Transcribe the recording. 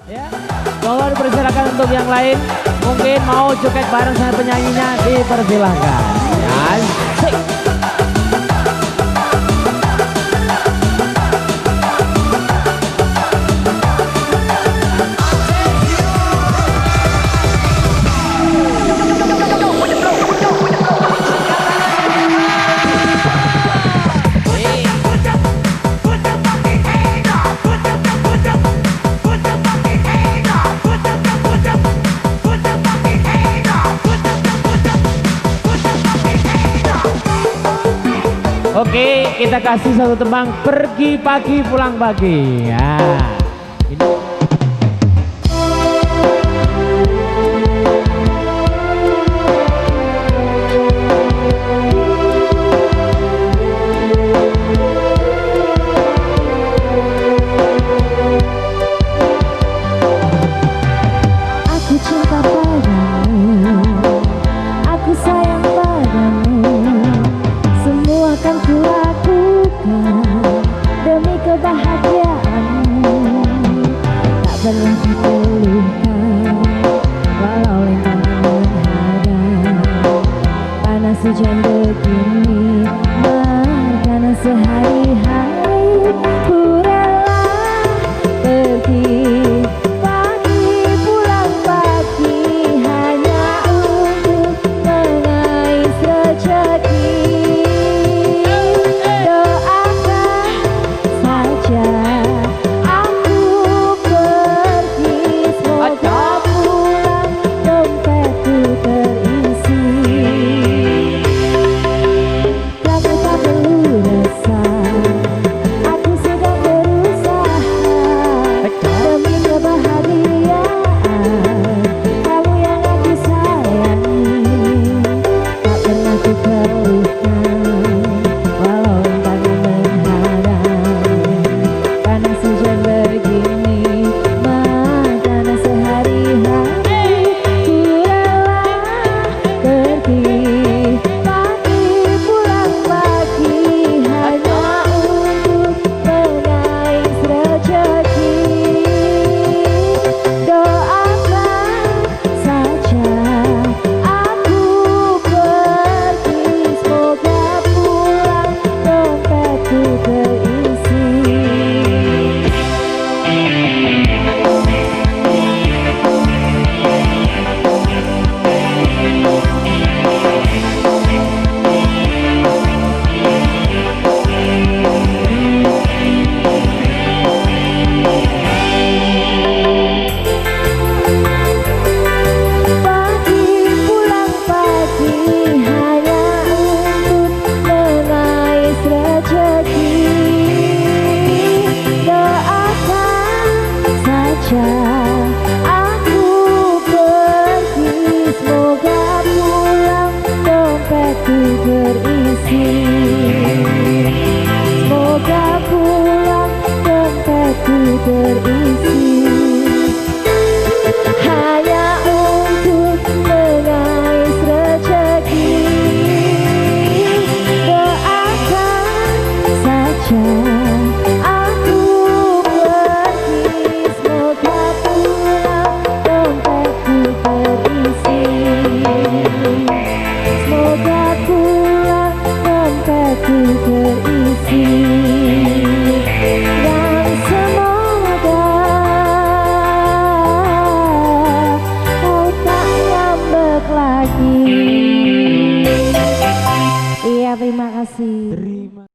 Ya, mohon dipersilakan untuk yang lain. Mungkin mau joget bareng sama penyanyinya, dipersilahkan. Asik. Oke, kita kasih satu tembang pergi pagi pulang pagi. Ya. Ini. Aku cinta padamu, aku sayang padamu. Semua akan kulakukan demi kebahagiaanmu. Tak pernah dikeluhkan walau rintangan menghadang. Panas hujan begini, makanan sehari-hari. Ku rela pergi pagi pulang pagi hanya untuk mengais rezeki. Aku pergi, semoga pulang dompetku terisi. Semoga pulang dompetku terisi. Hanya untuk mengais rezeki. Doakan saja. Terisi dan semoga kau tak ngambek lagi. Iya, terima kasih.